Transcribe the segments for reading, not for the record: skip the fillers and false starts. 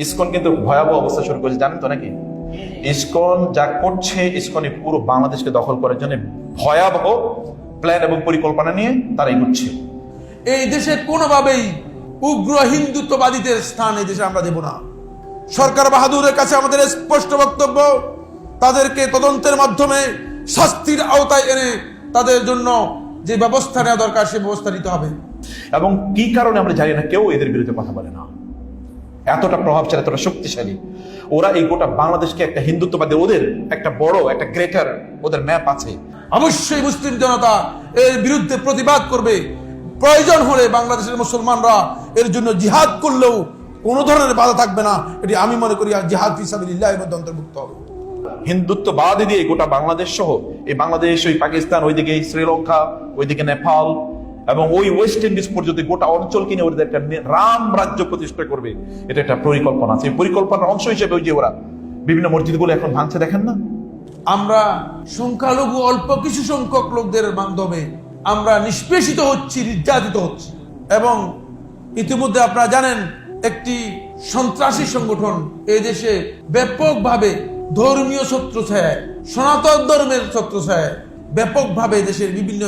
ISKCON কিন্তু ভয়াবহ অবস্থা শুরু করেছে, জানেন তো নাকি? ইসকন যা করছে, ইসকন পুরো বাংলাদেশকে দখল করার জন্য ভয়াবহ প্ল্যান এবং পরিকল্পনা নিয়ে তারা এগোচ্ছে। এই দেশে কোনোভাবেই উগ্র হিন্দুত্ববাদীদের স্থান এই দেশে আমরা দেব না। সরকার বাহাদুরের কাছে আমাদের স্পষ্ট বক্তব্য, তাদেরকে তদন্তের মাধ্যমে শাস্তির আওতায় এনে তাদের জন্য যে ব্যবস্থা নেওয়া দরকার সে ব্যবস্থা নিতে হবে। এবং কি কারণে আমরা জানি না, কেউ এদের বিরুদ্ধে কথা বলে না। এতটা প্রভাবশালী, এতটা শক্তিশালী ওরা। এই গোটা বাংলাদেশকে একটা হিন্দুত্ববাদী, ওদের একটা বড় একটা গ্রেটার ওদের ম্যাপ আছে। অবশ্যই মুসলিম জনতা এর বিরুদ্ধে প্রতিবাদ করবে। প্রয়োজন হলে বাংলাদেশের মুসলমানরা এর জন্য জিহাদ করলেও কোনো ধরনের বাধা থাকবে না। এটি আমি মনে করি জিহাদ ফি সাবিলিল্লাহ এর মধ্যে অন্তর্ভুক্ত হবে। হিন্দুত্ববাদী দিয়ে গোটা বাংলাদেশ সহ এই বাংলাদেশ, ওই পাকিস্তান, ওইদিকে শ্রীলঙ্কা, ওইদিকে নেপাল এবং ওই ওয়েস্ট ইন্ডিজ পর্যন্ত গোটা অঞ্চলকে নিয়ে ওদের একটা রাম রাজ্য প্রতিষ্ঠা করবে, এটা একটা পরিকল্পনা আছে। এই পরিকল্পনার অংশ হিসেবে ওই যে ওরা বিভিন্ন মসজিদগুলো এখন ভাঙছে, দেখেন না? আমরা সংখ্যালঘু অল্প কিছু সংখ্যক লোকদের মাধ্যমে আমরা নিষ্পেষিত হচ্ছি, নির্যাতিত হচ্ছি। এবং ইতিমধ্যে আপনারা জানেন একটি সন্ত্রাসী সংগঠন এই দেশে ব্যাপকভাবে ধর্মীয় ছত্রছায়ায়, সনাতন ধর্মের ছত্রছায়ায় ব্যাপকভাবে দেশের বিভিন্ন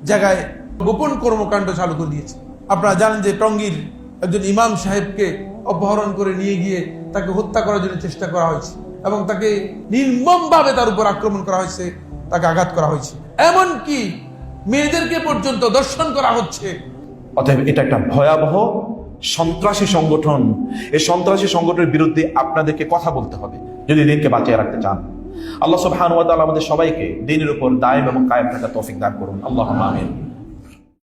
জায়গায় গোপন কর্মকাণ্ড চালু করে দিয়েছে। আপনারা জানেন যে টঙ্গীর একজন ইমাম সাহেবকে অপহরণ করে নিয়ে গিয়ে তাকে হত্যা করার জন্য চেষ্টা করা হয়েছে এবং তাকে নির্মমভাবে তার উপর আক্রমণ করা হয়েছে, তাকে আঘাত করা হয়েছে, এমনকি মেয়েদেরকে পর্যন্ত দর্শন করা হচ্ছে। অতএব এটা একটা ভয়াবহ সন্ত্রাসী সংগঠন। এই সন্ত্রাসী সংগঠনের বিরুদ্ধে আপনাদেরকে কথা বলতে হবে যদি দিনকে বাঁচিয়ে রাখতে চান। আল্লাহ সুবহানাহু ওয়া তাআলা আমাদের সবাইকে দ্বীনের উপর দায়েম এবং কায়েম থাকার তৌফিক দান করুন। আল্লাহুম্মা আমিন।